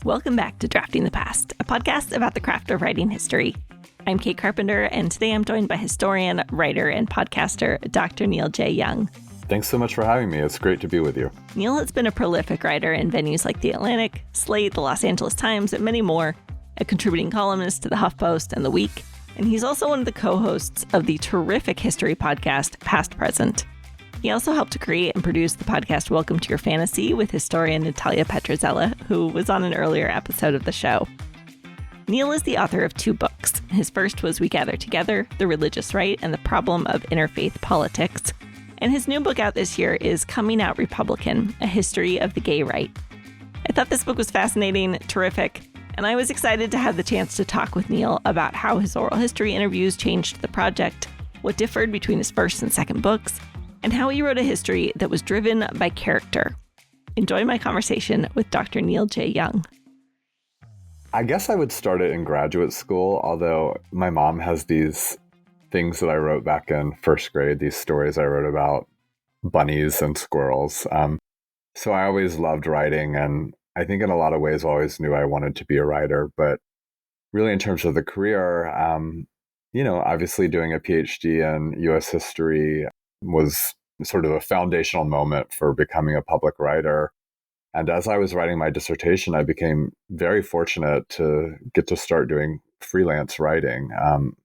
Welcome back to Drafting the Past, a podcast about the craft of writing history. I'm Kate Carpenter, and today I'm joined by historian, writer, and podcaster Dr. Neil J. Young. Thanks so much for having me. It's great to be with you. Neil has been a prolific writer in venues like The Atlantic, Slate, the Los Angeles Times, and many more, a contributing columnist to the HuffPost and The Week, and he's also one of the co-hosts of the terrific history podcast, Past Present. He also helped to create and produce the podcast Welcome to Your Fantasy with historian Natalia Petrzela, who was on an earlier episode of the show. Neil is the author of 2 books. His first was We Gather Together, The Religious Right and the Problem of Interfaith Politics. And his new book out this year is Coming Out Republican, A History of the Gay Right. I thought this book was fascinating, terrific, and I was excited to have the chance to talk with Neil about how his oral history interviews changed the project, what differed between his first and second books, and how he wrote a history that was driven by character. Enjoy my conversation with Dr. Neil J. Young. I guess I would start it in graduate school, although my mom has these things that I wrote back in first grade, these stories I wrote about bunnies and squirrels. So I always loved writing, and I think in a lot of ways always knew I wanted to be a writer. But really in terms of the career, obviously doing a PhD in U.S. history was sort of a foundational moment for becoming a public writer. And as I was writing my dissertation, I became very fortunate to get to start doing freelance writing.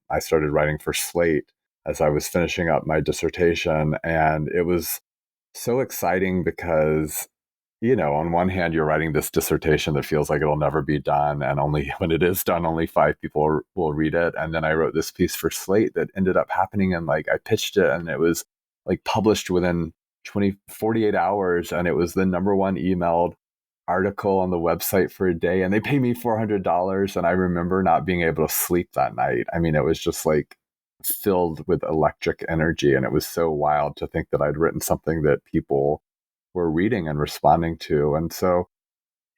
I started writing for Slate as I was finishing up my dissertation. And it was so exciting because, on one hand, you're writing this dissertation that feels like it'll never be done. And only when it is done, only 5 people will read it. And then I wrote this piece for Slate that ended up happening. And I pitched it, and it was published within 48 hours. And it was the number one emailed article on the website for a day. And they paid me $400. And I remember not being able to sleep that night. I mean, it was just filled with electric energy. And it was so wild to think that I'd written something that people were reading and responding to. And so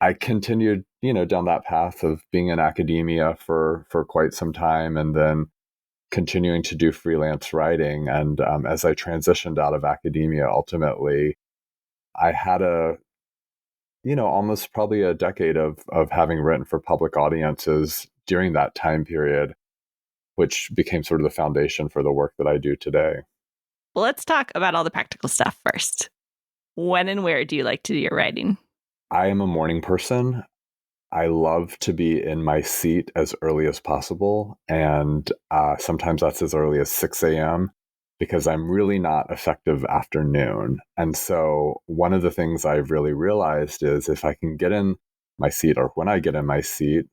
I continued, down that path of being in academia for quite some time, and then continuing to do freelance writing. And as I transitioned out of academia, ultimately, I had almost probably a decade of having written for public audiences during that time period, which became sort of the foundation for the work that I do today. Well, let's talk about all the practical stuff first. When and where do you like to do your writing? I am a morning person. I love to be in my seat as early as possible. And sometimes that's as early as 6 a.m. because I'm really not effective after noon. And so one of the things I've really realized is if I can get in my seat, or when I get in my seat,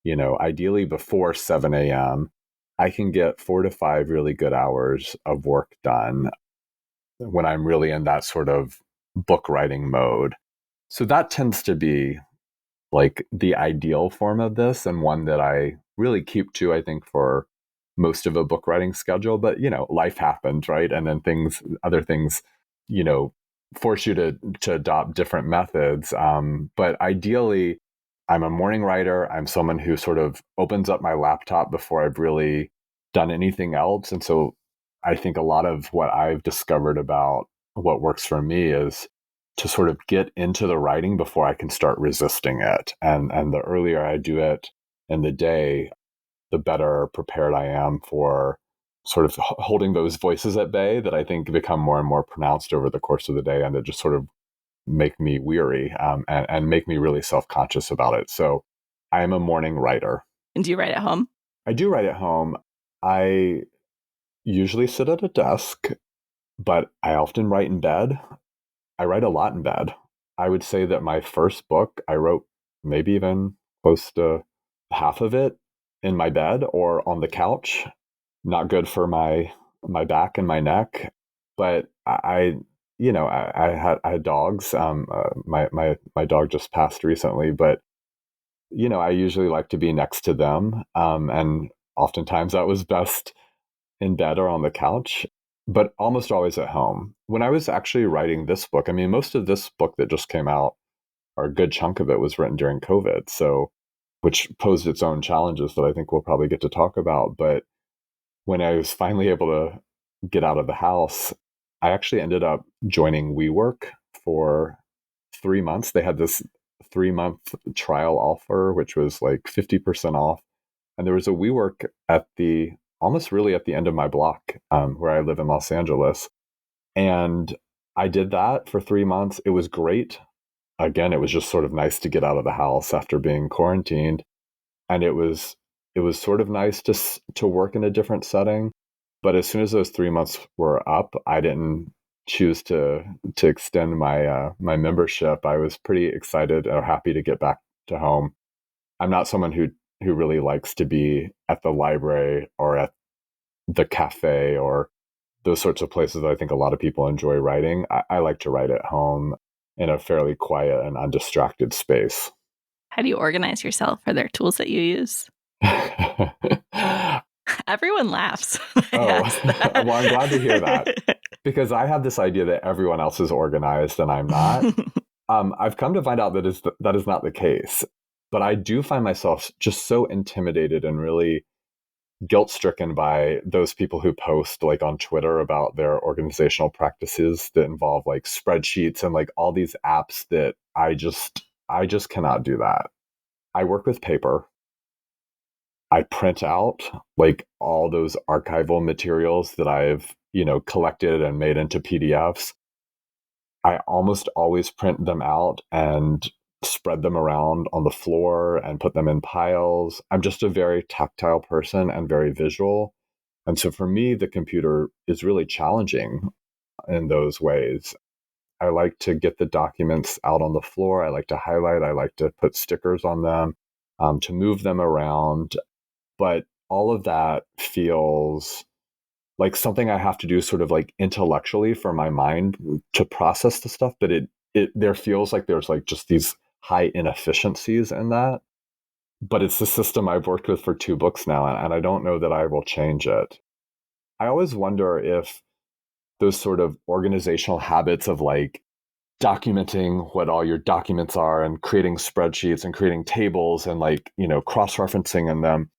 ideally before 7 a.m., I can get 4 to 5 really good hours of work done when I'm really in that sort of book writing mode. So that tends to be the ideal form of this, and one that I really keep to, I think, for most of a book writing schedule. But, life happens, right? And then other things, force you to adopt different methods. But ideally, I'm a morning writer. I'm someone who sort of opens up my laptop before I've really done anything else. And so I think a lot of what I've discovered about what works for me is to sort of get into the writing before I can start resisting it. And the earlier I do it in the day, the better prepared I am for sort of holding those voices at bay that I think become more and more pronounced over the course of the day, and that just sort of make me weary and make me really self-conscious about it. So I am a morning writer. And do you write at home? I do write at home. I usually sit at a desk, but I often write in bed. I write a lot in bed. I would say that my first book, I wrote maybe even close to half of it in my bed or on the couch. Not good for my back and my neck. But I had dogs. My dog just passed recently, but I usually like to be next to them. And oftentimes that was best in bed or on the couch, but almost always at home. When I was actually writing this book, I mean, most of this book that just came out, or a good chunk of it, was written during COVID, which posed its own challenges that I think we'll probably get to talk about. But when I was finally able to get out of the house, I actually ended up joining WeWork for 3 months. They had this 3-month trial offer, which was like 50% off. And there was a WeWork almost really at the end of my block, where I live in Los Angeles. And I did that for 3 months. It was great. Again, it was just sort of nice to get out of the house after being quarantined. And it was sort of nice to work in a different setting. But as soon as those 3 months were up, I didn't choose to extend my membership. I was pretty excited or happy to get back to home. I'm not someone who really likes to be at the library or at the cafe or those sorts of places that I think a lot of people enjoy writing. I like to write at home in a fairly quiet and undistracted space. How do you organize yourself? Are there tools that you use? Everyone laughs. Oh, well, I'm glad to hear that, because I have this idea that everyone else is organized and I'm not. I've come to find out that is not the case. But I do find myself just so intimidated and really guilt-stricken by those people who post like on Twitter about their organizational practices that involve like spreadsheets and like all these apps that I just cannot do that. I work with paper. I print out like all those archival materials that I've, collected and made into PDFs. I almost always print them out and spread them around on the floor and put them in piles. I'm just a very tactile person and very visual. And so for me, the computer is really challenging in those ways. I like to get the documents out on the floor. I like to highlight. I like to put stickers on them, to move them around. But all of that feels like something I have to do sort of like intellectually for my mind to process the stuff. But there feels like there's like just these high inefficiencies in that. But it's the system I've worked with for 2 books now, and I don't know that I will change it. I always wonder if those sort of organizational habits of like documenting what all your documents are and creating spreadsheets and creating tables and like, cross-referencing in them.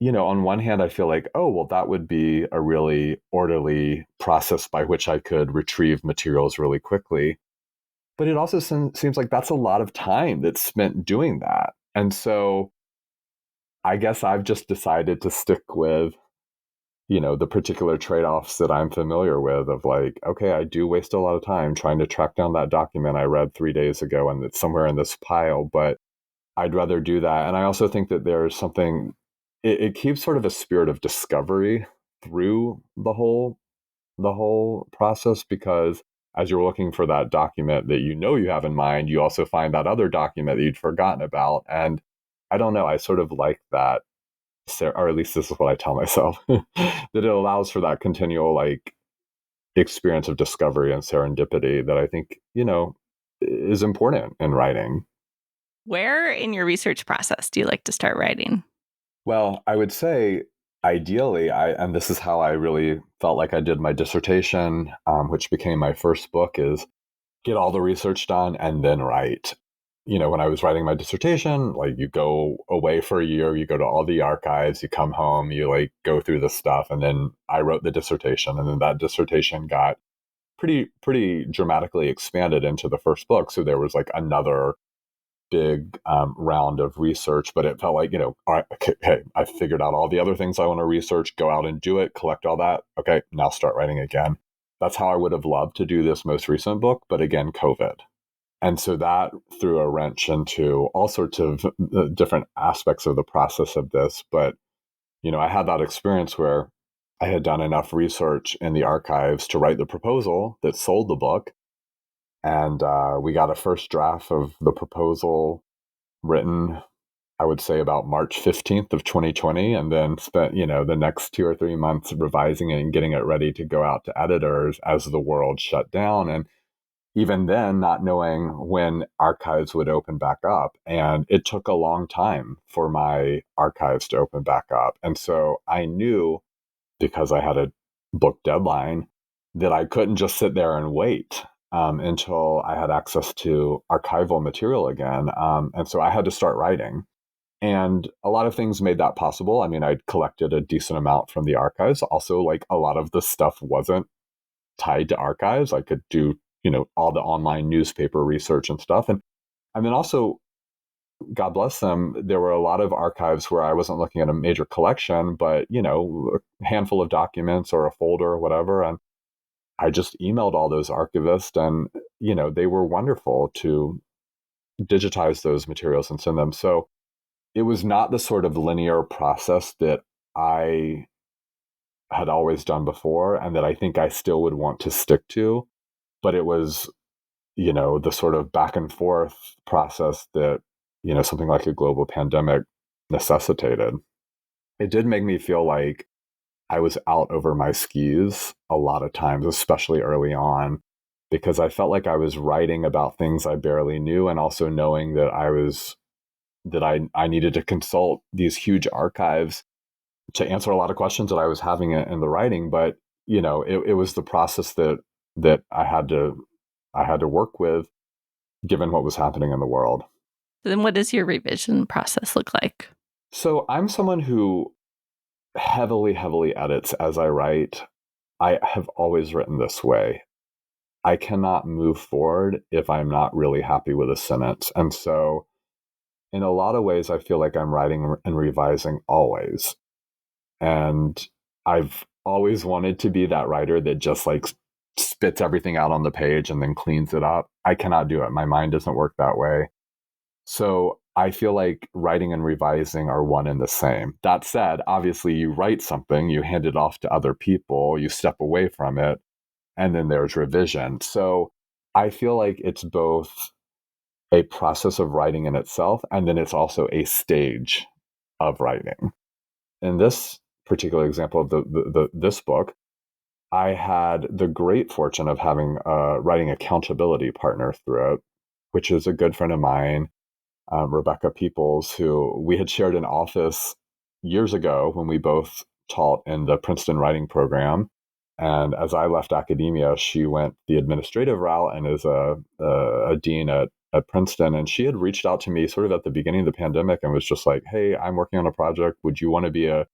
On one hand, I feel like, oh, well, that would be a really orderly process by which I could retrieve materials really quickly. But it also seems like that's a lot of time that's spent doing that. And so I guess I've just decided to stick with, the particular trade-offs that I'm familiar with of like, okay, I do waste a lot of time trying to track down that document I read 3 days ago and it's somewhere in this pile, but I'd rather do that. And I also think that there's something, it keeps sort of a spirit of discovery through the whole process, because as you're looking for that document that you have in mind, you also find that other document that you'd forgotten about. And I don't know, I sort of like that, or at least this is what I tell myself, that it allows for that continual like experience of discovery and serendipity that I think, is important in writing. Where in your research process do you like to start writing? Well, I would say ideally, and this is how I really felt like I did my dissertation, which became my first book, is get all the research done and then write. When I was writing my dissertation, like you go away for a year, you go to all the archives, you come home, you like go through the stuff, and then I wrote the dissertation, and then that dissertation got pretty dramatically expanded into the first book. So there was like another big round of research, but it felt like, all right, okay, I figured out all the other things I want to research, go out and do it, collect all that. Okay, now start writing again. That's how I would have loved to do this most recent book, but again, COVID. And so that threw a wrench into all sorts of different aspects of the process of this. But, I had that experience where I had done enough research in the archives to write the proposal that sold the book. And we got a first draft of the proposal written, I would say, about March 15th of 2020, and then spent, the next 2 or 3 months revising it and getting it ready to go out to editors as the world shut down. And even then, not knowing when archives would open back up. And it took a long time for my archives to open back up. And so I knew, because I had a book deadline, that I couldn't just sit there and wait until I had access to archival material again. And so I had to start writing. And a lot of things made that possible. I mean, I'd collected a decent amount from the archives. Also, like a lot of the stuff wasn't tied to archives. I could do, all the online newspaper research and stuff. And then also God bless them, there were a lot of archives where I wasn't looking at a major collection, but, a handful of documents or a folder or whatever. And I just emailed all those archivists, and, they were wonderful to digitize those materials and send them. So it was not the sort of linear process that I had always done before and that I think I still would want to stick to. But it was, the sort of back and forth process that, something like a global pandemic necessitated. It did make me feel like I was out over my skis a lot of times, especially early on, because I felt like I was writing about things I barely knew, and also knowing that I needed to consult these huge archives to answer a lot of questions that I was having in the writing. But, it was the process that I had to work with, given what was happening in the world. Then what does your revision process look like? So I'm someone who heavily, heavily edits as I write. I have always written this way. I cannot move forward if I'm not really happy with a sentence. And so in a lot of ways, I feel like I'm writing and revising always. And I've always wanted to be that writer that just like spits everything out on the page and then cleans it up. I cannot do it. My mind doesn't work that way. So I feel like writing and revising are one and the same. That said, obviously you write something, you hand it off to other people, you step away from it, and then there's revision. So I feel like it's both a process of writing in itself, and then it's also a stage of writing. In this particular example of this book, I had the great fortune of having a writing accountability partner through it, which is a good friend of mine, Rebecca Peoples, who we had shared an office years ago when we both taught in the Princeton writing program. And as I left academia, she went the administrative route and is a dean at Princeton. And she had reached out to me sort of at the beginning of the pandemic and was just like, hey, I'm working on a project. Would you want to be a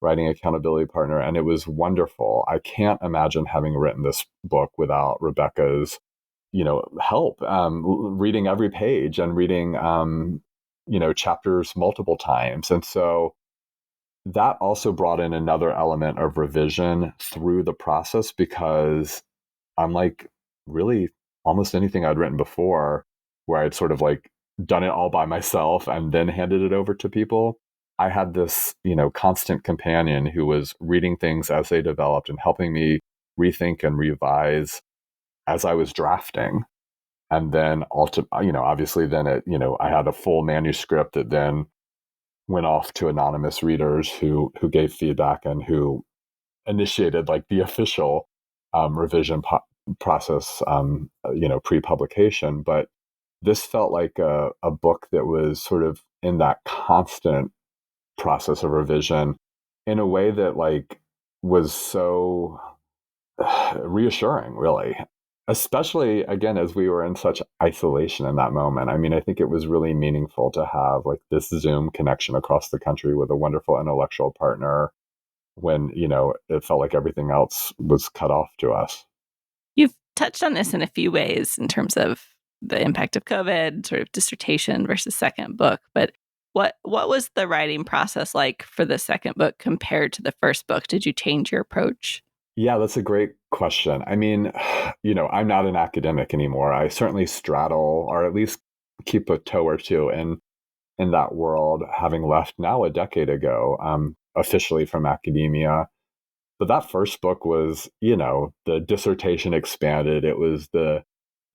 writing accountability partner? And it was wonderful. I can't imagine having written this book without Rebecca's help, reading every page and reading, chapters multiple times. And so that also brought in another element of revision through the process, because unlike really almost anything I'd written before, where I'd sort of like done it all by myself and then handed it over to people, I had this, constant companion who was reading things as they developed and helping me rethink and revise as I was drafting. And then obviously then I had a full manuscript that then went off to anonymous readers who gave feedback and who initiated like the official revision process, pre-publication. But this felt like a book that was sort of in that constant process of revision in a way that like was so reassuring, really. Especially, again, as we were in such isolation in that moment. I mean, I think it was really meaningful to have like this Zoom connection across the country with a wonderful intellectual partner when, it felt like everything else was cut off to us. You've touched on this in a few ways in terms of the impact of COVID, sort of dissertation versus second book. But what was the writing process like for the second book compared to the first book? Did you change your approach? Yeah, that's a great question. I mean, I'm not an academic anymore. I certainly straddle, or at least keep a toe or two in that world, having left now a decade ago, officially from academia. But that first book was, the dissertation expanded. It was the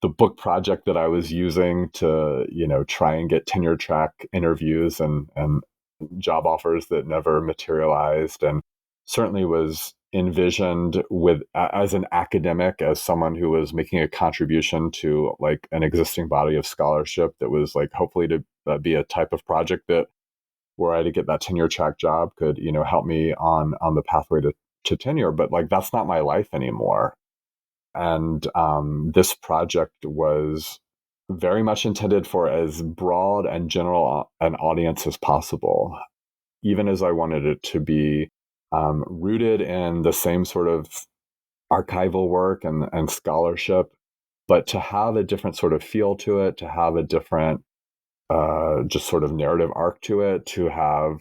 book project that I was using to, try and get tenure track interviews and job offers that never materialized, and certainly was envisioned with as an academic, as someone who was making a contribution to like an existing body of scholarship that was like hopefully to be a type of project that were I to get that tenure track job could, help me on the pathway to tenure. But like that's not my life anymore. And this project was very much intended for as broad and general an audience as possible, even as I wanted it to be rooted in the same sort of archival work and scholarship, but to have a different sort of feel to it, to have a different just sort of narrative arc to it, to have,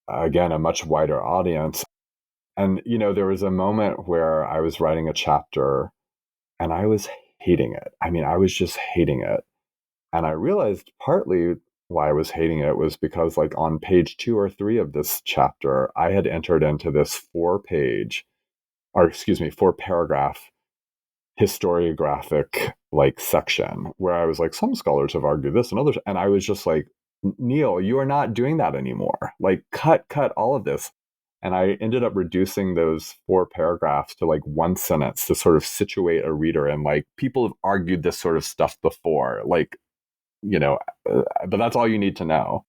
again, a much wider audience. And, there was a moment where I was writing a chapter and I was hating it. I mean, I was just hating it. And I realized partly why I was hating it was because, like, on page 2 or 3 of this chapter, I had entered into this 4-paragraph historiographic like section where I was like, some scholars have argued this and others. And I was just like, Neil, you are not doing that anymore. Like, cut all of this. And I ended up reducing those 4 paragraphs to like 1 sentence to sort of situate a reader. And like, people have argued this sort of stuff before, like, but that's all you need to know.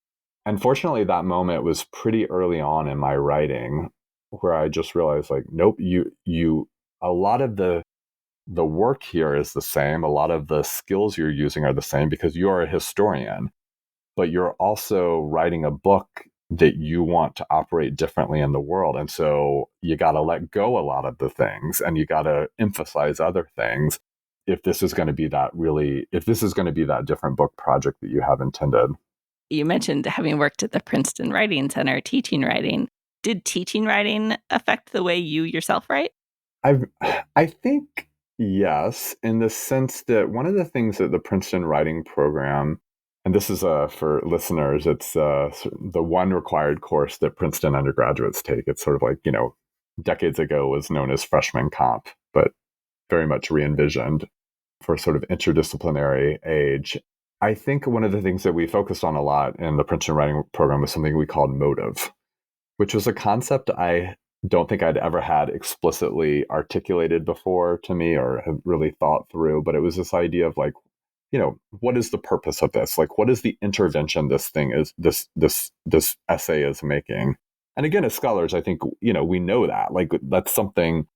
Unfortunately, that moment was pretty early on in my writing where I just realized, like, nope, a lot of the work here is the same. A lot of the skills you're using are the same because you're a historian, but you're also writing a book that you want to operate differently in the world. And so you got to let go a lot of the things and you got to emphasize other things if this is going to be that different book project that you have intended. You mentioned having worked at the Princeton Writing Center teaching writing. Did teaching writing affect the way you yourself write? I think yes, in the sense that one of the things that the Princeton writing program, and this is for listeners, it's the one required course that Princeton undergraduates take. It's sort of like, decades ago was known as freshman comp, but very much re-envisioned for sort of interdisciplinary age. I think one of the things that we focused on a lot in the Princeton writing program was something we called motive, which was a concept I don't think I'd ever had explicitly articulated before to me or have really thought through. But it was this idea of like, what is the purpose of this? Like, what is the intervention this essay is making? And again, as scholars, I think, we know that, like, that's something,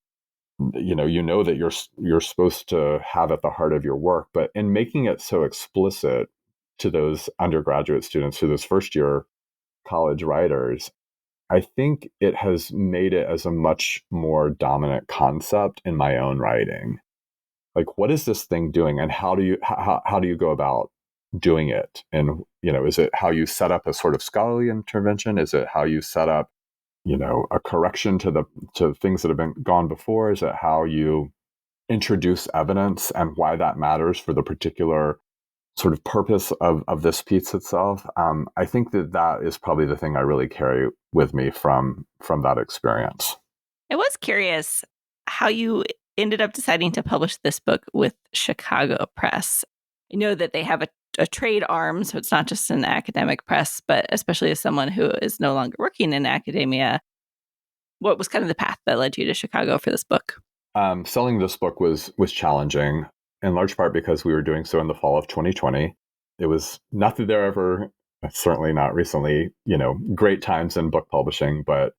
that you're supposed to have at the heart of your work. But in making it so explicit to those undergraduate students, to those first year college writers, I think it has made it as a much more dominant concept in my own writing. Like, what is this thing doing, and how do you go about doing it? And is it how you set up a sort of scholarly intervention? Is it how you set up, a correction to things that have been gone before? Is it how you introduce evidence and why that matters for the particular sort of purpose of this piece itself? I think that is probably the thing I really carry with me from that experience. I was curious how you ended up deciding to publish this book with Chicago Press. I know that they have a trade arm, so it's not just an academic press, but especially as someone who is no longer working in academia, what was kind of the path that led you to Chicago for this book? Selling this book was challenging, in large part because we were doing so in the fall of 2020. It was not that there ever, certainly not recently, great times in book publishing, but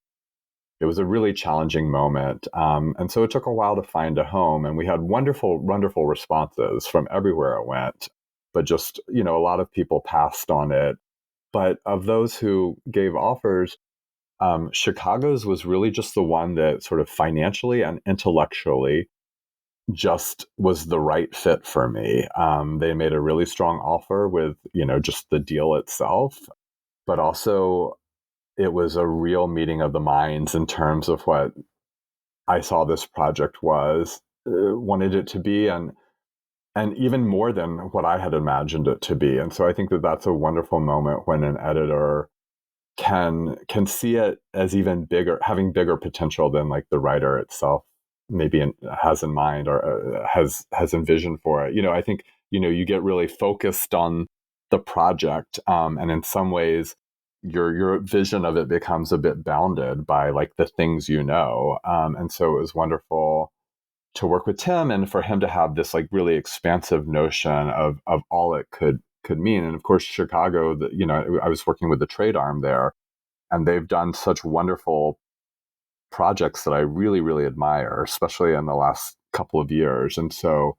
it was a really challenging moment. And so it took a while to find a home, and we had wonderful, wonderful responses from everywhere it went. But just, a lot of people passed on it. But of those who gave offers, Chicago's was really just the one that sort of financially and intellectually just was the right fit for me. They made a really strong offer with, just the deal itself, but also it was a real meeting of the minds in terms of what I saw this project wanted it to be, and even more than what I had imagined it to be. And so I think that that's a wonderful moment when an editor can see it as even bigger, having bigger potential than like the writer itself maybe has in mind or has envisioned for it. I think, you get really focused on the project, and in some ways your vision of it becomes a bit bounded by like the things and so it was wonderful to work with Tim and for him to have this like really expansive notion of all it could mean. And of course, Chicago, I was working with the trade arm there, and they've done such wonderful projects that I really, really admire, especially in the last couple of years. And so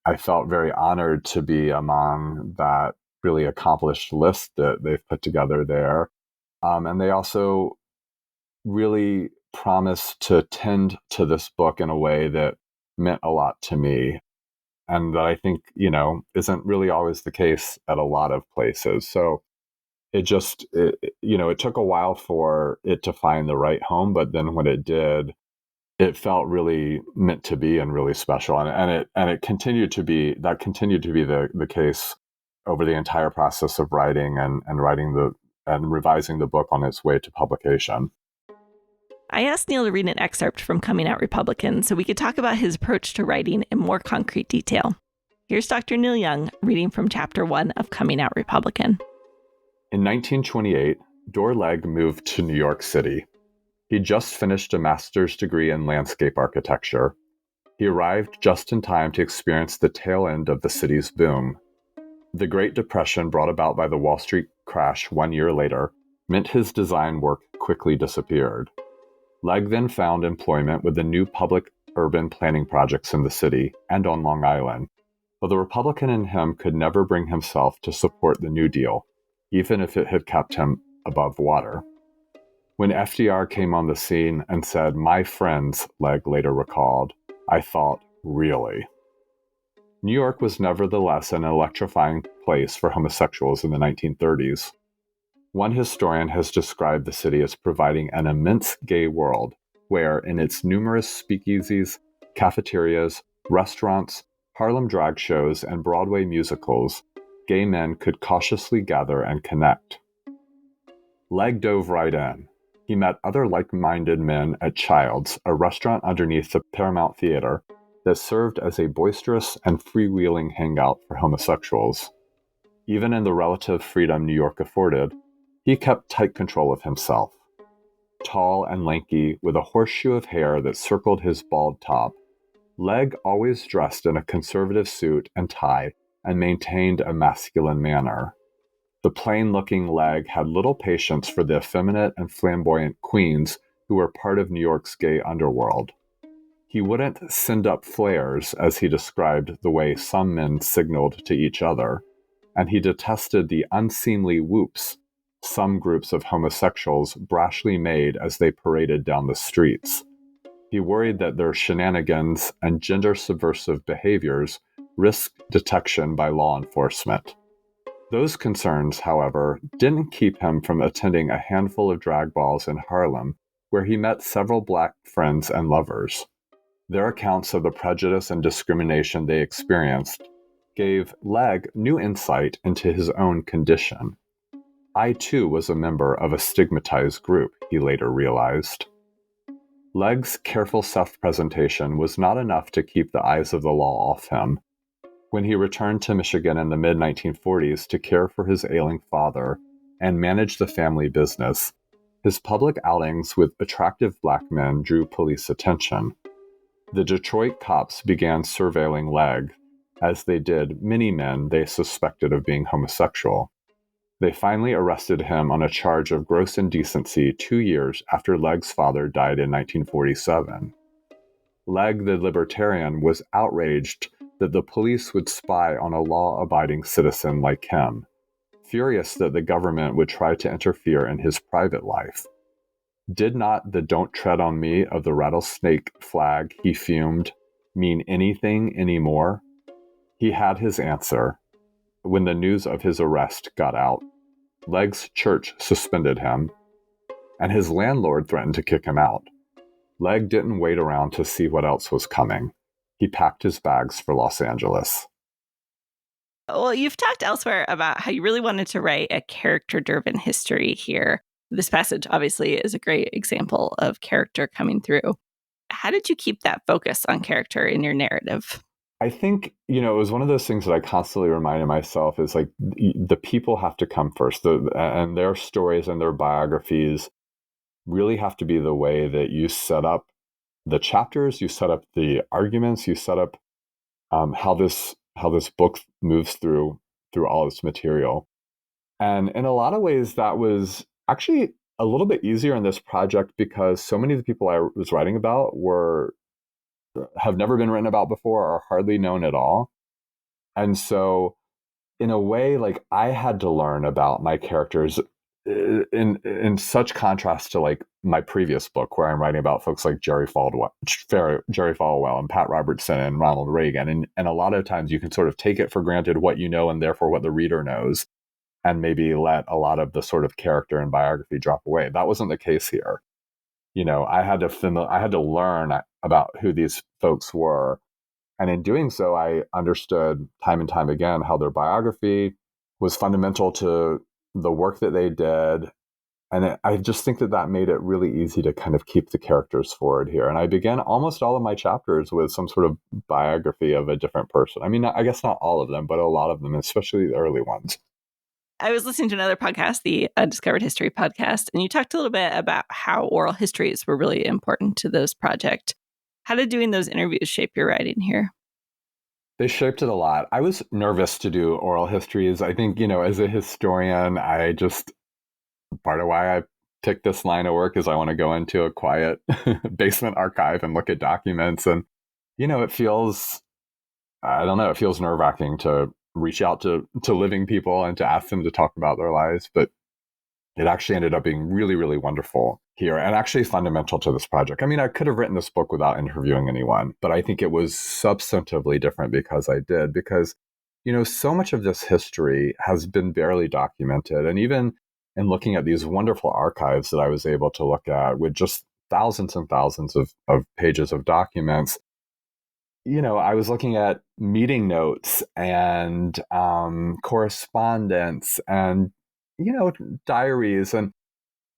I felt very honored to be among that really accomplished list that they've put together there. And they also really promised to tend to this book in a way that meant a lot to me. and that I think, isn't really always the case at a lot of places. So it took a while for it to find the right home, but then when it did, it felt really meant to be and really special. And it continued to be the case over the entire process of writing and revising the book on its way to publication. I asked Neil to read an excerpt from Coming Out Republican so we could talk about his approach to writing in more concrete detail. Here's Dr. Neil Young reading from Chapter 1 of Coming Out Republican. In 1928, Dor Legg moved to New York City. He'd just finished a master's degree in landscape architecture. He arrived just in time to experience the tail end of the city's boom. The Great Depression, brought about by the Wall Street crash 1 year later, meant his design work quickly disappeared. Legg then found employment with the new public urban planning projects in the city and on Long Island, but the Republican in him could never bring himself to support the New Deal, even if it had kept him above water. When FDR came on the scene and said, "My friends," Legg later recalled, "I thought, really?" New York was nevertheless an electrifying place for homosexuals in the 1930s. One historian has described the city as providing an immense gay world where, in its numerous speakeasies, cafeterias, restaurants, Harlem drag shows, and Broadway musicals, gay men could cautiously gather and connect. Legg dove right in. He met other like-minded men at Child's, a restaurant underneath the Paramount Theater that served as a boisterous and freewheeling hangout for homosexuals. Even in the relative freedom New York afforded, he kept tight control of himself. Tall and lanky, with a horseshoe of hair that circled his bald top, Legg always dressed in a conservative suit and tie and maintained a masculine manner. The plain-looking Legg had little patience for the effeminate and flamboyant queens who were part of New York's gay underworld. He wouldn't send up flares, as he described the way some men signaled to each other, and he detested the unseemly whoops some groups of homosexuals brashly made as they paraded down the streets. He worried that their shenanigans and gender-subversive behaviors risked detection by law enforcement. Those concerns, however, didn't keep him from attending a handful of drag balls in Harlem, where he met several black friends and lovers. Their accounts of the prejudice and discrimination they experienced gave Legg new insight into his own condition. I, too, was a member of a stigmatized group, he later realized. Legg's careful self-presentation was not enough to keep the eyes of the law off him. When he returned to Michigan in the mid-1940s to care for his ailing father and manage the family business, his public outings with attractive black men drew police attention. The Detroit cops began surveilling Legg, as they did many men they suspected of being homosexual. They finally arrested him on a charge of gross indecency 2 years after Legg's father died in 1947. Legg, the libertarian, was outraged that the police would spy on a law-abiding citizen like him, furious that the government would try to interfere in his private life. Did not the "Don't Tread on Me" of the rattlesnake flag, he fumed, mean anything anymore? He had his answer. When the news of his arrest got out, Legg's church suspended him, and his landlord threatened to kick him out. Legg didn't wait around to see what else was coming. He packed his bags for Los Angeles. Well, you've talked elsewhere about how you really wanted to write a character-driven history here. This passage, obviously, is a great example of character coming through. How did you keep that focus on character in your narrative? I think, it was one of those things that I constantly reminded myself is like the people have to come first, and their stories and their biographies really have to be the way that you set up the chapters, you set up the arguments, you set up how this book moves through all its material. And in a lot of ways, that was actually a little bit easier in this project because so many of the people I was writing about have never been written about before or hardly known at all. And so in a way, like I had to learn about my characters in such contrast to like my previous book, where I'm writing about folks like Jerry Falwell and Pat Robertson and Ronald Reagan. And a lot of times you can sort of take it for granted what you know and therefore what the reader knows, and maybe let a lot of the sort of character and biography drop away. That wasn't the case here. I had to learn about who these folks were. And in doing so, I understood time and time again how their biography was fundamental to the work that they did. And I just think that made it really easy to kind of keep the characters forward here. And I began almost all of my chapters with some sort of biography of a different person. I mean, I guess not all of them, but a lot of them, especially the early ones. I was listening to another podcast, the Undiscovered History podcast, and you talked a little bit about how oral histories were really important to those projects. How did doing those interviews shape your writing here? They shaped it a lot. I was nervous to do oral histories. I think, as a historian, part of why I picked this line of work is I want to go into a quiet basement archive and look at documents. And, it feels nerve-wracking to reach out to living people and to ask them to talk about their lives. But it actually ended up being really, really wonderful here and actually fundamental to this project. I mean, I could have written this book without interviewing anyone, but I think it was substantively different because I did. Because, so much of this history has been barely documented. And even in looking at these wonderful archives that I was able to look at with just thousands and thousands of pages of documents, I was looking at meeting notes and correspondence and, diaries, and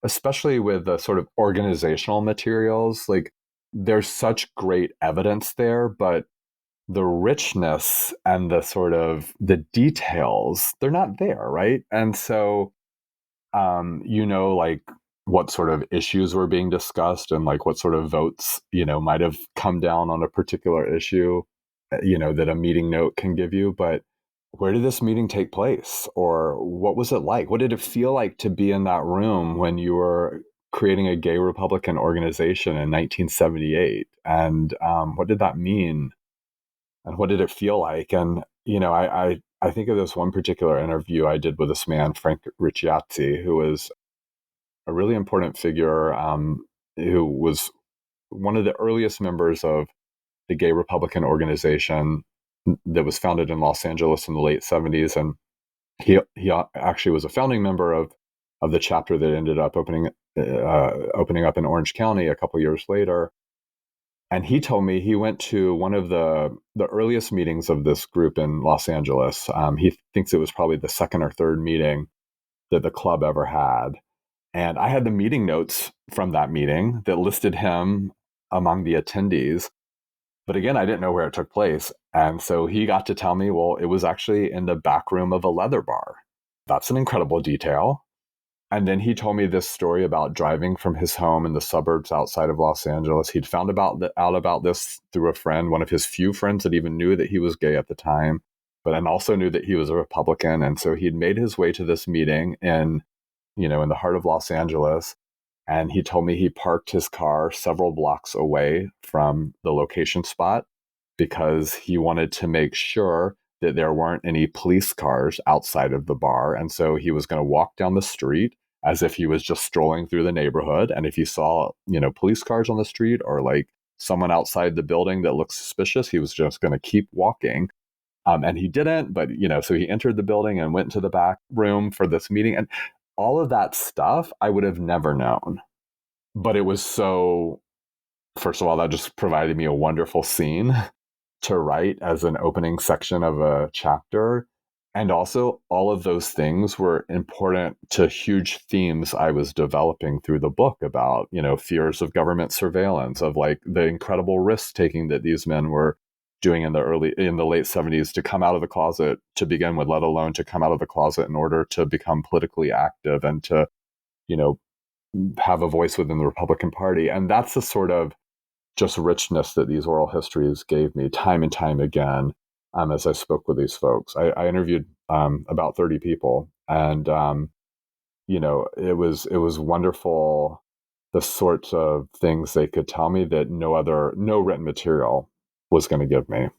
especially with the sort of organizational materials, like there's such great evidence there, but the richness and the sort of the details, they're not there, right? And so, like what sort of issues were being discussed and like what sort of votes, might have come down on a particular issue, that a meeting note can give you. But where did this meeting take place? Or what was it like? What did it feel like to be in that room when you were creating a gay Republican organization in 1978? And what did that mean? And what did it feel like? And, I think of this one particular interview I did with this man, Frank Ricciazzi, who was a really important figure, who was one of the earliest members of the gay Republican organization that was founded in Los Angeles in the late 70s. And he actually was a founding member of the chapter that ended up opening up in Orange County a couple years later. And he told me he went to one of the earliest meetings of this group in Los Angeles. He thinks it was probably the second or third meeting that the club ever had. And I had the meeting notes from that meeting that listed him among the attendees. But again, I didn't know where it took place. And so he got to tell me, well, it was actually in the back room of a leather bar. That's an incredible detail. And then he told me this story about driving from his home in the suburbs outside of Los Angeles. He'd found out about this through a friend, one of his few friends that even knew that he was gay at the time, but then also knew that he was a Republican. And so he'd made his way to this meeting in the heart of Los Angeles. And he told me he parked his car several blocks away from the location spot because he wanted to make sure that there weren't any police cars outside of the bar. And so he was going to walk down the street as if he was just strolling through the neighborhood. And if he saw, police cars on the street or like someone outside the building that looked suspicious, he was just going to keep walking. And he didn't, but, so he entered the building and went to the back room for this meeting. And all of that stuff I would have never known. But it was so, first of all, that just provided me a wonderful scene to write as an opening section of a chapter. And also, all of those things were important to huge themes I was developing through the book about, fears of government surveillance, of like the incredible risk taking that these men were doing in the late 70s to come out of the closet to begin with, let alone to come out of the closet in order to become politically active and to, have a voice within the Republican Party. And that's the sort of just richness that these oral histories gave me time and time again, as I spoke with these folks. I interviewed about 30 people, and it was wonderful, the sorts of things they could tell me that no written material was going to give me.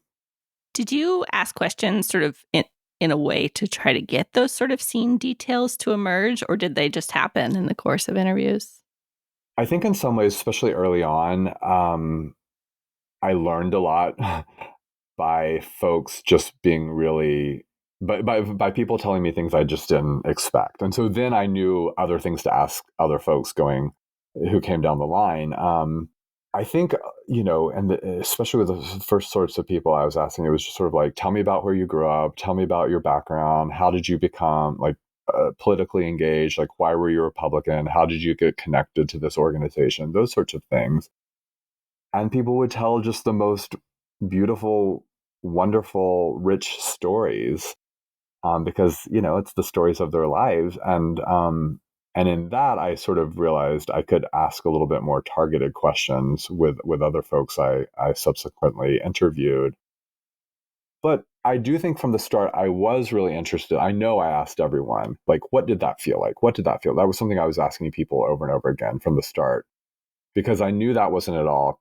Did you ask questions sort of in a way to try to get those sort of scene details to emerge, or did they just happen in the course of interviews? I think in some ways, especially early on, I learned a lot by folks just being really, by people telling me things I just didn't expect. And so then I knew other things to ask other folks who came down the line. I think, and especially with the first sorts of people I was asking, it was just sort of like, tell me about where you grew up, tell me about your background, how did you become like politically engaged, like why were you a Republican, how did you get connected to this organization, those sorts of things. And people would tell just the most beautiful, wonderful, rich stories, because it's the stories of their lives, and in that I sort of realized I could ask a little bit more targeted questions with other folks I subsequently interviewed. But I do think from the start I was really interested. I know I asked everyone, like, what did that feel like? What did that feel? That was something I was asking people over and over again from the start, because I knew that wasn't at all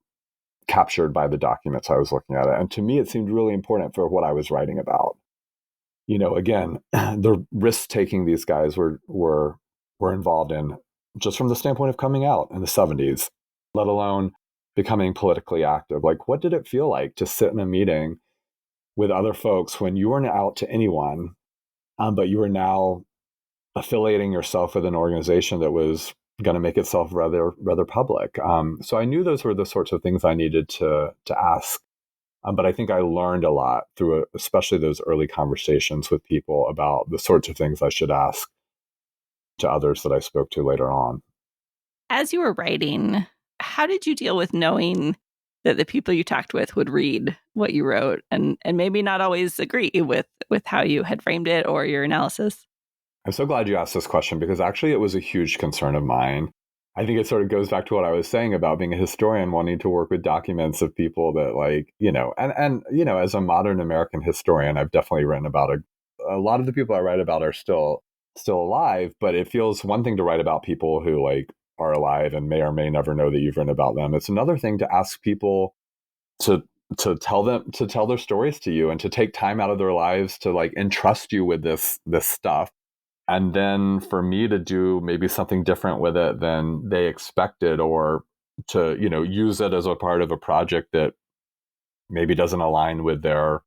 captured by the documents I was looking at. And to me, it seemed really important for what I was writing about. Again, the risk taking these guys were involved in, just from the standpoint of coming out in the 70s, let alone becoming politically active. Like, what did it feel like to sit in a meeting with other folks when you weren't out to anyone, but you were now affiliating yourself with an organization that was going to make itself rather public. So I knew those were the sorts of things I needed to ask. But I think I learned a lot through especially those early conversations with people about the sorts of things I should ask to others that I spoke to later on. As you were writing, how did you deal with knowing that the people you talked with would read what you wrote and maybe not always agree with how you had framed it or your analysis? I'm so glad you asked this question, because actually it was a huge concern of mine. I think it sort of goes back to what I was saying about being a historian, wanting to work with documents of people that, like, as a modern American historian, I've definitely written about a lot of the people I write about are still alive, but it feels one thing to write about people who like are alive and may or may never know that you've written about them. It's another thing to ask people to tell their stories to you and to take time out of their lives to like entrust you with this stuff, and then for me to do maybe something different with it than they expected, or to use it as a part of a project that maybe doesn't align with their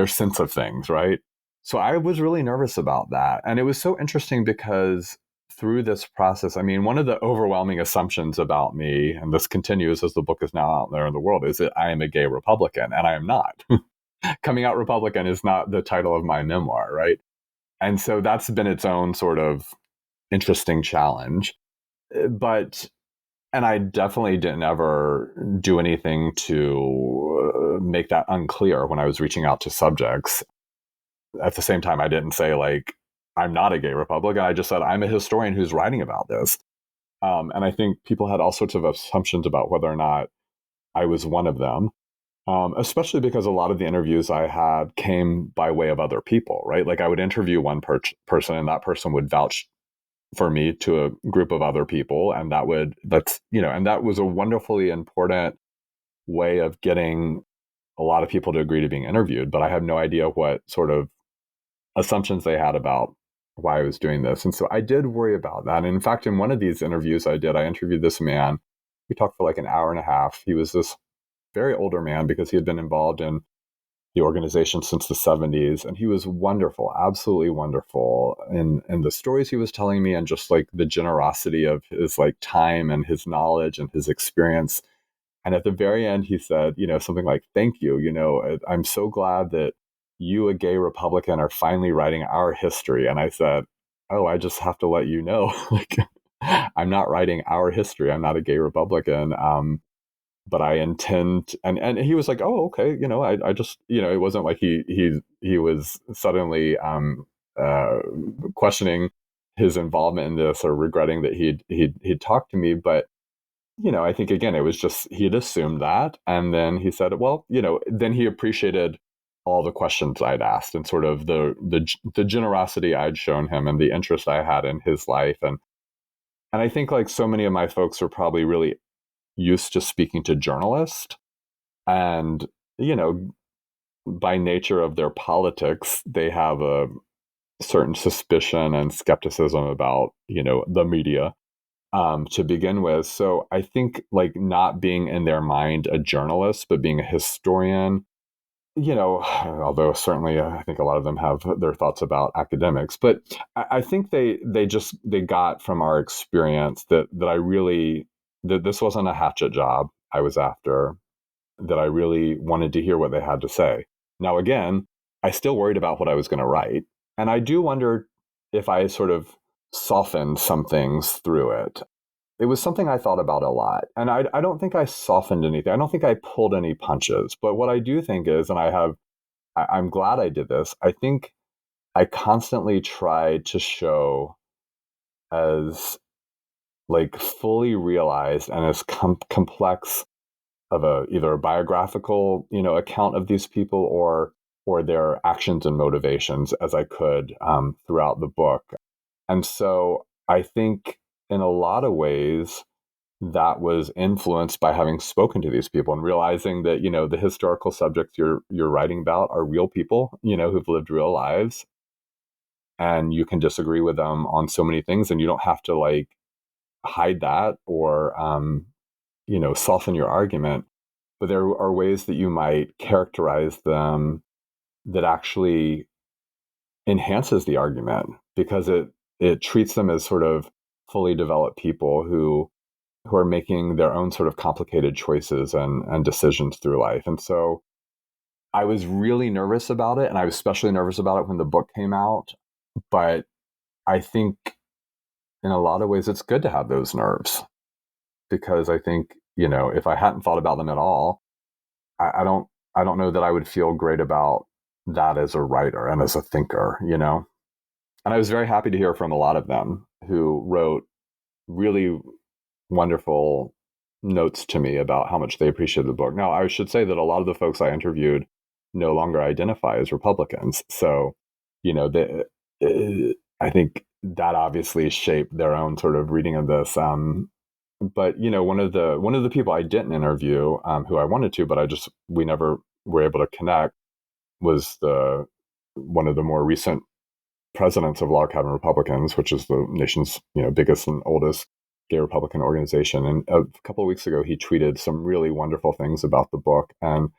sense of things, right? So I was really nervous about that. And it was so interesting because through this process, I mean, one of the overwhelming assumptions about me, and this continues as the book is now out there in the world, is that I am a gay Republican, and I am not. Coming out Republican is not the title of my memoir, right? And so that's been its own sort of interesting challenge. But, and I definitely didn't ever do anything to make that unclear when I was reaching out to subjects. At the same time, I didn't say, like, I'm not a gay Republican. I just said, I'm a historian who's writing about this. And I think people had all sorts of assumptions about whether or not I was one of them. Especially because a lot of the interviews I had came by way of other people, right? Like I would interview one person and that person would vouch for me to a group of other people. And that was a wonderfully important way of getting a lot of people to agree to being interviewed. But I had no idea what sort of assumptions they had about why I was doing this. And so I did worry about that. And in fact, in one of these interviews I interviewed this man. We talked for like an hour and a half. He was this very older man because he had been involved in the organization since the 70s, and he was wonderful, absolutely wonderful in the stories he was telling me, and just like the generosity of his like time and his knowledge and his experience. And at the very end he said, something like, thank you, I'm so glad that you, a gay Republican, are finally writing our history. And I said, oh, I just have to let you know, like, I'm not writing our history. I'm not a gay Republican. But I intend, and he was like, oh, okay, I just, it wasn't like he was suddenly questioning his involvement in this or regretting that he'd talked to me. But I think again it was just he had assumed that, and then he said, well, then he appreciated all the questions I'd asked and sort of the generosity I'd shown him and the interest I had in his life. And I think, like so many of my folks, are probably really used to speaking to journalists, and by nature of their politics they have a certain suspicion and skepticism about the media, to begin with. So I think like not being in their mind a journalist, but being a historian, although certainly I think a lot of them have their thoughts about academics, but I think they got from our experience that this wasn't a hatchet job I was after, that I really wanted to hear what they had to say. Now, again, I still worried about what I was going to write. And I do wonder if I sort of softened some things through it. It was something I thought about a lot. And I don't think I softened anything. I don't think I pulled any punches. But what I do think is, and I'm glad I did this, I think I constantly tried to show as like fully realized and as complex of either a biographical, account of these people or their actions and motivations as I could throughout the book. And so I think in a lot of ways that was influenced by having spoken to these people and realizing that, the historical subjects you're writing about are real people, who've lived real lives, and you can disagree with them on so many things, and you don't have to like hide that or soften your argument. But there are ways that you might characterize them that actually enhances the argument, because it treats them as sort of fully developed people who are making their own sort of complicated choices and decisions through life. And so I was really nervous about it, and I was especially nervous about it when the book came out. But I think in a lot of ways it's good to have those nerves, because I think, if I hadn't thought about them at all, I don't know that I would feel great about that as a writer and as a thinker, And I was very happy to hear from a lot of them who wrote really wonderful notes to me about how much they appreciated the book. Now, I should say that a lot of the folks I interviewed no longer identify as Republicans. So, I think that obviously shaped their own sort of reading of this. But one of the people I didn't interview, who I wanted to, but we never were able to connect, was one of the more recent presidents of Log Cabin Republicans, which is the nation's biggest and oldest gay Republican organization. And a couple of weeks ago, he tweeted some really wonderful things about the book, and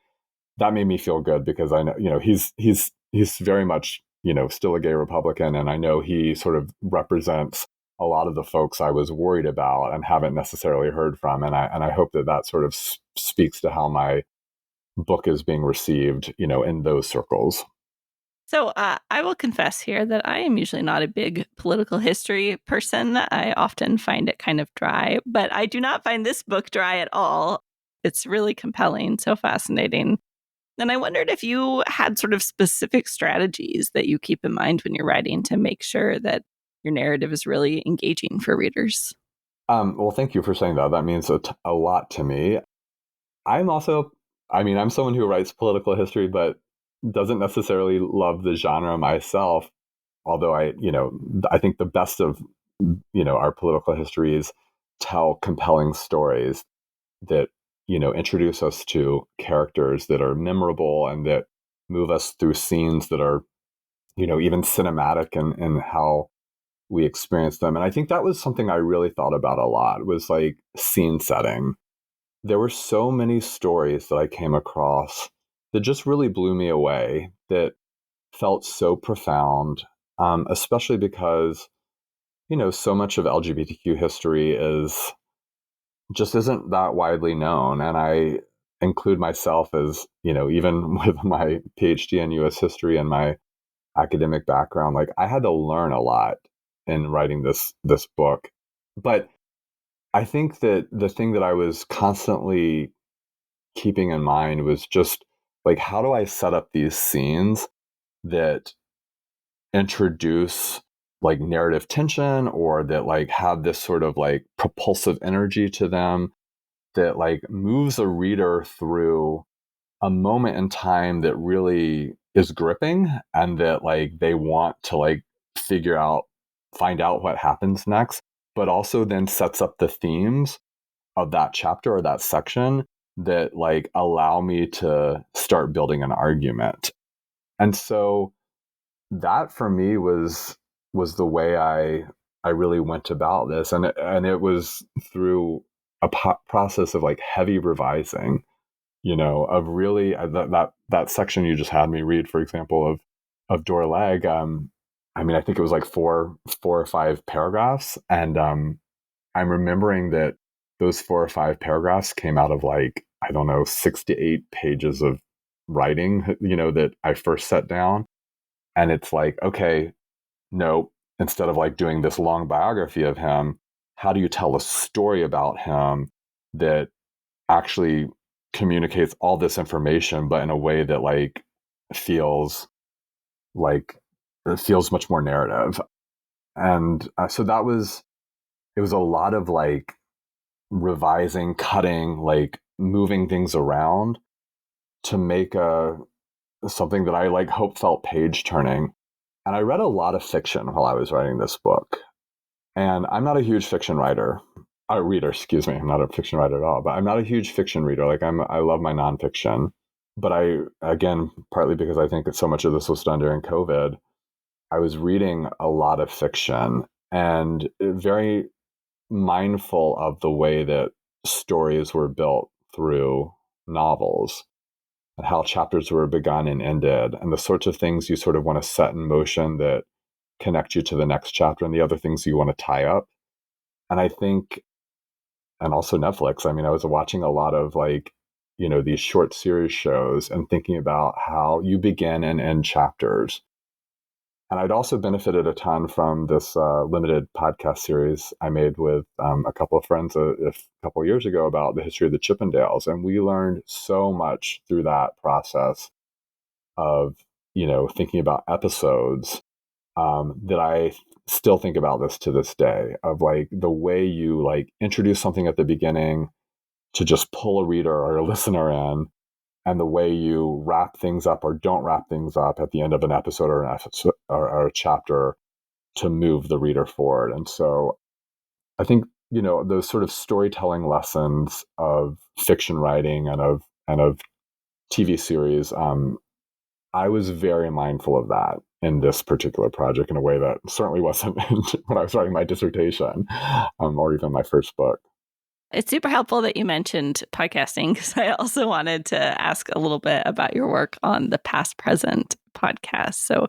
that made me feel good, because I know he's very much still a gay Republican, and I know he sort of represents a lot of the folks I was worried about and haven't necessarily heard from, and I hope that sort of speaks to how my book is being received, in those circles. So I will confess here that I am usually not a big political history person. I often find it kind of dry, but I do not find this book dry at all. It's really compelling, so fascinating. And I wondered if you had sort of specific strategies that you keep in mind when you're writing to make sure that your narrative is really engaging for readers. Well, thank you for saying that. That means a lot to me. I'm I'm someone who writes political history, but doesn't necessarily love the genre myself. Although I think the best of, our political histories tell compelling stories that, introduce us to characters that are memorable and that move us through scenes that are, even cinematic in how we experience them. And I think that was something I really thought about a lot, was like scene setting. There were so many stories that I came across that just really blew me away, that felt so profound, especially because, so much of LGBTQ history isn't that widely known. And I include myself as, even with my PhD in US history and my academic background, like I had to learn a lot in writing this book. But I think that the thing that I was constantly keeping in mind was just like, how do I set up these scenes that introduce like narrative tension, or that like have this sort of like propulsive energy to them, that like moves a reader through a moment in time that really is gripping, and that like they want to like find out what happens next, but also then sets up the themes of that chapter or that section that like allow me to start building an argument. And so that for me was the way I I really went about this, and it was through a process of like heavy revising, of really that section you just had me read, for example, of Dora Legg. I mean, I think it was like four or five paragraphs, and I'm remembering that those 4 or 5 paragraphs came out of like, I don't know, 6 to 8 pages of writing, that I first set down. And it's like, okay, no, instead of like doing this long biography of him, how do you tell a story about him that actually communicates all this information, but in a way that feels like it feels much more narrative. And so it was a lot of like revising, cutting, like moving things around to make something that I like hope felt page turning. And I read a lot of fiction while I was writing this book. And I'm not a huge fiction writer. Reader, excuse me. I'm not a fiction writer at all, but I'm not a huge fiction reader. Like I love my nonfiction. But again, partly because I think that so much of this was done during COVID, I was reading a lot of fiction and very mindful of the way that stories were built through novels and how chapters were begun and ended and the sorts of things you sort of want to set in motion that connect you to the next chapter and the other things you want to tie up. And I think, and also Netflix, I mean, I was watching a lot of these short series shows and thinking about how you begin and end chapters. And I'd also benefited a ton from this limited podcast series I made with a couple of friends a couple of years ago about the history of the Chippendales. And we learned so much through that process of, thinking about episodes that I still think about this to this day, of like the way you like introduce something at the beginning to just pull a reader or a listener in, and the way you wrap things up or don't wrap things up at the end of an episode or a chapter to move the reader forward. And so I think, those sort of storytelling lessons of fiction writing and of TV series, I was very mindful of that in this particular project in a way that certainly wasn't when I was writing my dissertation or even my first book. It's super helpful that you mentioned podcasting, because I also wanted to ask a little bit about your work on the Past Present podcast. So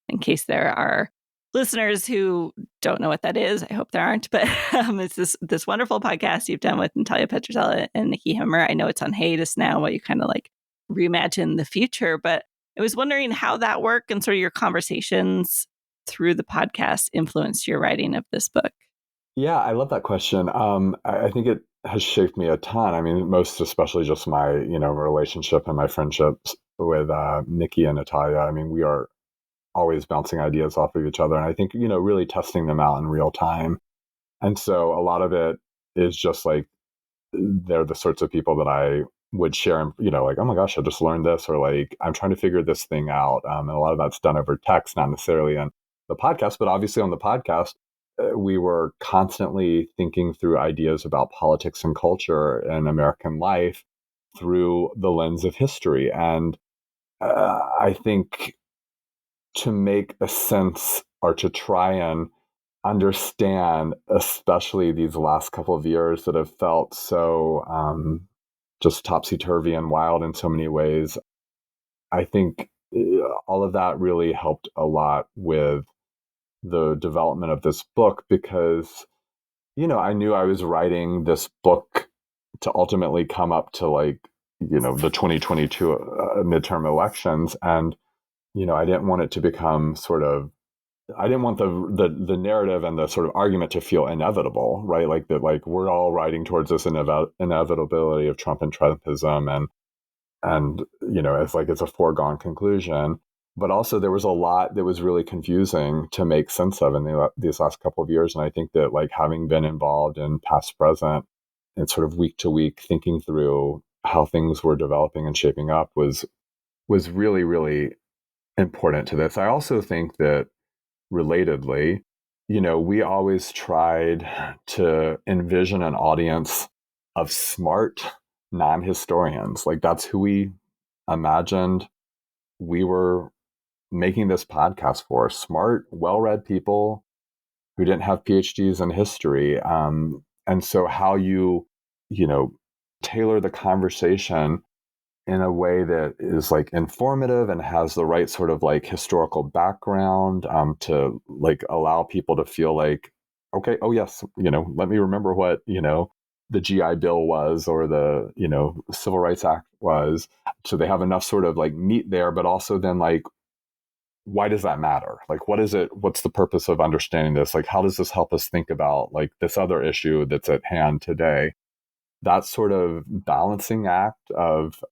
in case there are listeners who don't know what that is, I hope there aren't, but it's this wonderful podcast you've done with Natalia Petrzela and Nikki Himmer. I know it's on hiatus now, while you kind of like reimagine the future, but I was wondering how that work and sort of your conversations through the podcast influenced your writing of this book. Yeah, I love that question. I think it has shaped me a ton. I mean, most especially just my, relationship and my friendships with Nikki and Natalia. I mean, we are always bouncing ideas off of each other. And I think, really testing them out in real time. And so a lot of it is just like, they're the sorts of people that I would share, like, oh my gosh, I just learned this, or like, I'm trying to figure this thing out. And a lot of that's done over text, not necessarily in the podcast, but obviously on the podcast, we were constantly thinking through ideas about politics and culture and American life through the lens of history. And I think to make a sense or to try and understand, especially these last couple of years that have felt so just topsy-turvy and wild in so many ways, I think all of that really helped a lot with the development of this book, because I knew I was writing this book to ultimately come up to the 2022 midterm elections. And, I didn't want it to become I didn't want the narrative and the sort of argument to feel inevitable, right? Like that, like we're all riding towards this inevitability of Trump and Trumpism. And, it's a foregone conclusion. But also there was a lot that was really confusing to make sense of in these last couple of years. And I think that having been involved in Past Present and sort of week to week thinking through how things were developing and shaping up was really, really important to this. I also think that relatedly, we always tried to envision an audience of smart non-historians. Like that's who we imagined we were making this podcast for: smart, well-read people who didn't have PhDs in history. And so how you know, tailor the conversation in a way that is like informative and has the right sort of like historical background, to like allow people to feel like, okay, oh yes, let me remember what, the GI Bill was, or the, Civil Rights Act was. So they have enough sort of like meat there, but also then like, why does that matter? Like, what is it? What's the purpose of understanding this? Like, how does this help us think about like this other issue that's at hand today? That sort of balancing act of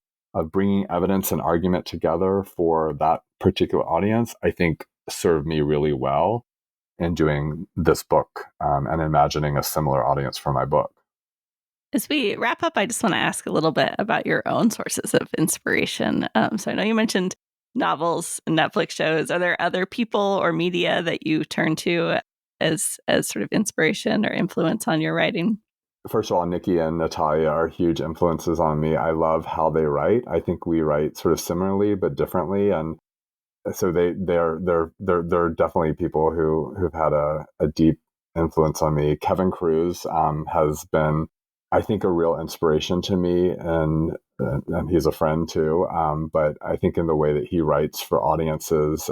bringing evidence and argument together for that particular audience, I think served me really well in doing this book, and imagining a similar audience for my book. As we wrap up, I just want to ask a little bit about your own sources of inspiration. So I know you mentioned novels and Netflix shows. Are there other people or media that you turn to as sort of inspiration or influence on your writing? First of all, Nikki and Natalia are huge influences on me. I love how they write. I think we write sort of similarly but differently, and so they're definitely people who've had a deep influence on me. Kevin Cruz has been, I think, a real inspiration to me, and he's a friend too. But I think in the way that he writes for audiences,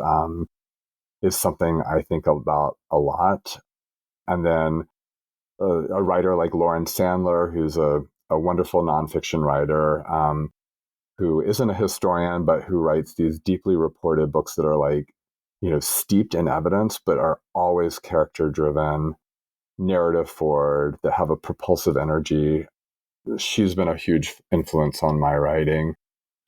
is something I think about a lot. And then a writer like Lauren Sandler, who's a wonderful nonfiction writer, who isn't a historian, but who writes these deeply reported books that are like, steeped in evidence, but are always character driven, narrative forward, that have a propulsive energy. She's been a huge influence on my writing.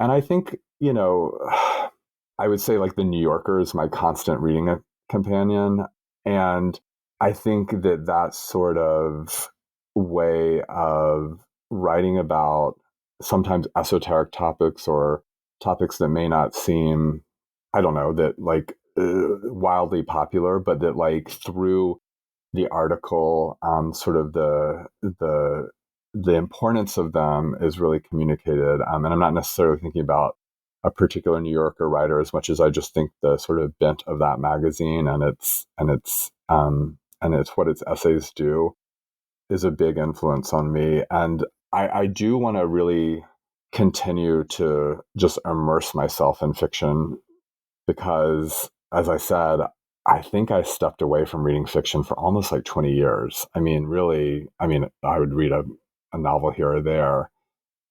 And I think, I would say like The New Yorker is my constant reading companion. And I think that sort of way of writing about sometimes esoteric topics, or topics that may not seem, I don't know, that like wildly popular, but that like through the article, sort of the importance of them is really communicated. And I'm not necessarily thinking about a particular New Yorker writer as much as I just think the sort of bent of that magazine and it's what its essays do is a big influence on me. And I do want to really continue to just immerse myself in fiction, because, as I said, I think I stepped away from reading fiction for almost like 20 years. I mean, really, I would read a novel here or there,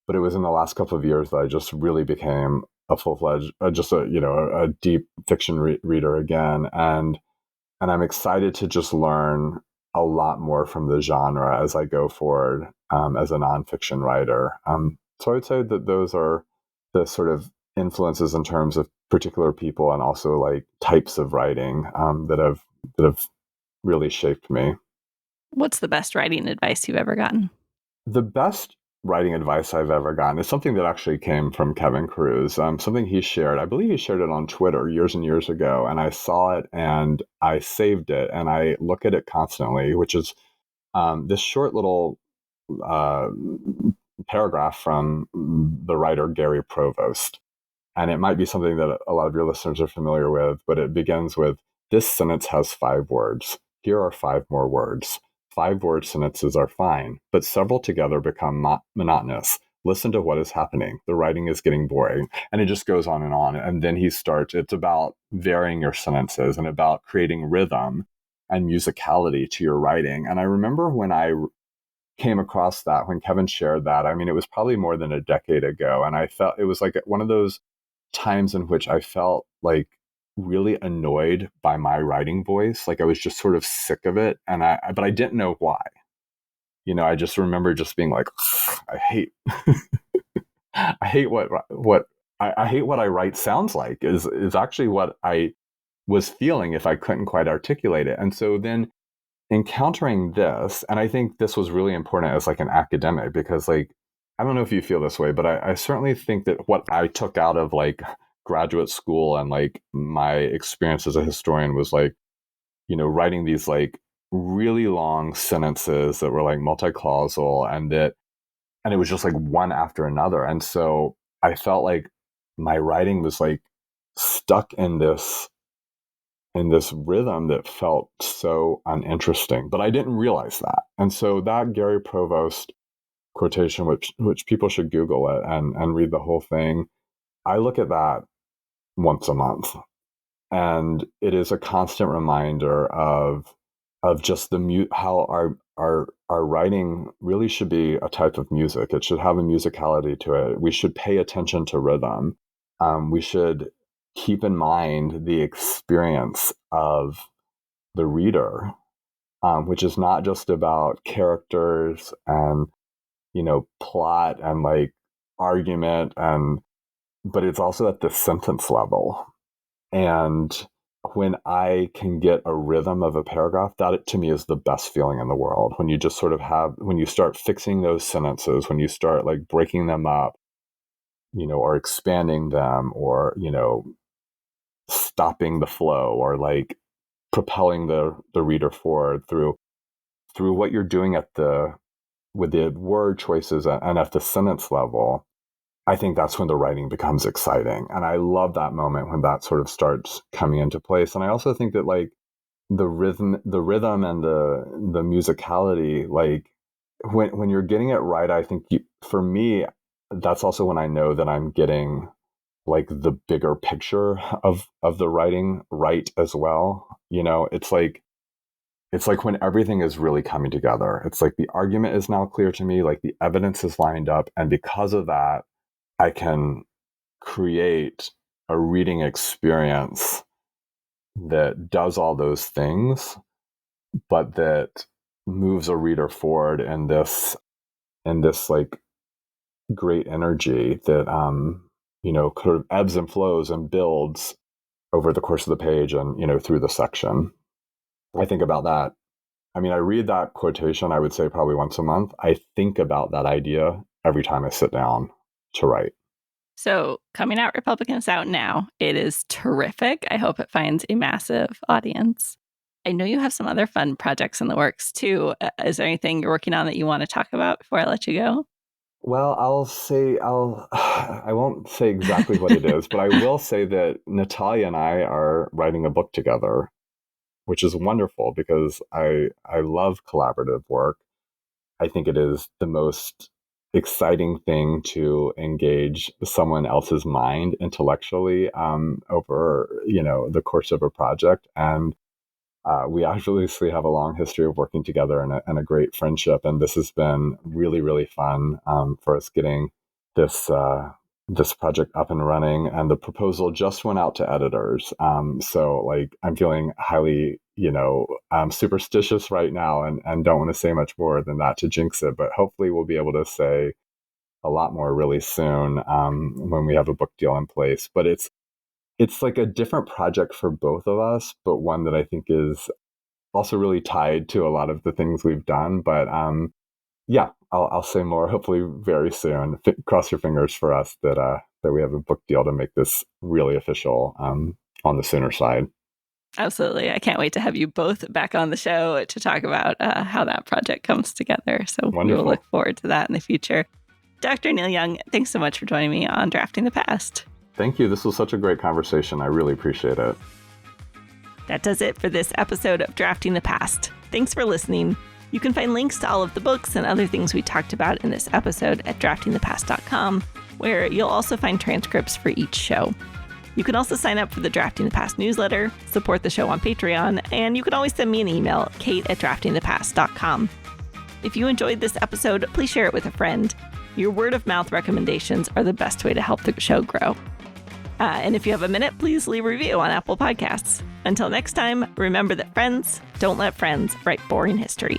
but it was in the last couple of years that I just really became a full-fledged, a deep fiction reader again. And I'm excited to just learn a lot more from the genre as I go forward, as a nonfiction writer. So I would say that those are the sort of influences in terms of particular people and also like types of writing, that have really shaped me. What's the best writing advice you've ever gotten? The best writing advice I've ever gotten is something that actually came from Kevin Cruz. Something he shared. I believe he shared it on Twitter years and years ago, and I saw it and I saved it, and I look at it constantly, which is this short little uh, paragraph from the writer Gary Provost. And it might be something that a lot of your listeners are familiar with, but it begins with, "This sentence has 5 words. Here are 5 more words. 5 word sentences are fine, but several together become monotonous. Listen to what is happening. The writing is getting boring." And it just goes on and on. And then he starts, it's about varying your sentences and about creating rhythm and musicality to your writing. And I remember when I came across that, when Kevin shared that, I mean, it was probably more than a decade ago. And I felt it was like one of those times in which I felt like really annoyed by my writing voice. Like I was just sort of sick of it. But I didn't know why. I just remember just being like, I hate, I hate I hate what I write sounds like is actually what I was feeling if I couldn't quite articulate it. And so then encountering this, and I think this was really important as like an academic, because like, I don't know if you feel this way, but I certainly think that what I took out of like graduate school and like my experience as a historian was like, writing these like really long sentences that were like multi-clausal, and it was just like one after another. And so I felt like my writing was like stuck in this in this rhythm that felt so uninteresting, but I didn't realize that. And so that Gary Provost quotation, which people should Google it and read the whole thing, I look at that once a month. And it is a constant reminder of just how our writing really should be a type of music. It should have a musicality to it. We should pay attention to rhythm. We should keep in mind the experience of the reader, which is not just about characters and plot and like argument, but it's also at the sentence level. And when I can get a rhythm of a paragraph, that to me is the best feeling in the world. When you just sort of when you start fixing those sentences, when you start like breaking them up, or expanding them, or, stopping the flow, or like propelling the reader forward through what you're doing with the word choices and at the sentence level. I think that's when the writing becomes exciting. And I love that moment when that sort of starts coming into place. And I also think that like the rhythm and the musicality, like when you're getting it right, I think for me, that's also when I know that I'm getting like the bigger picture of the writing right as well. It's like when everything is really coming together. It's like the argument is now clear to me, like the evidence is lined up. And because of that, I can create a reading experience that does all those things, but that moves a reader forward in this like great energy that sort of ebbs and flows and builds over the course of the page and through the section. I think about that. I mean, I read that quotation, I would say probably once a month. I think about that idea every time I sit down to write. So Coming Out Republican is out now. It is terrific. I hope it finds a massive audience. I know you have some other fun projects in the works too. Is there anything you're working on that you want to talk about before I let you go? Well, I won't say exactly what it is, but I will say that Natalia and I are writing a book together, which is wonderful because I love collaborative work. I think it is the most exciting thing to engage someone else's mind intellectually over the course of a project. And we obviously have a long history of working together and a great friendship. And this has been really, really fun for us getting this project up and running. And the proposal just went out to editors. So like I'm feeling highly, superstitious right now and don't want to say much more than that to jinx it. But hopefully we'll be able to say a lot more really soon when we have a book deal in place. But it's like a different project for both of us, but one that I think is also really tied to a lot of the things we've done. But yeah, I'll say more hopefully very soon. Cross your fingers for us that we have a book deal to make this really official on the sooner side. Absolutely. I can't wait to have you both back on the show to talk about how that project comes together. So Wonderful. We will look forward to that in the future. Dr. Neil Young, thanks so much for joining me on Drafting the Past. Thank you. This was such a great conversation. I really appreciate it. That does it for this episode of Drafting the Past. Thanks for listening. You can find links to all of the books and other things we talked about in this episode at draftingthepast.com, where you'll also find transcripts for each show. You can also sign up for the Drafting the Past newsletter, support the show on Patreon, and you can always send me an email, kate@draftingthepast.com. If you enjoyed this episode, please share it with a friend. Your word of mouth recommendations are the best way to help the show grow. And if you have a minute, please leave a review on Apple Podcasts. Until next time, remember that friends don't let friends write boring history.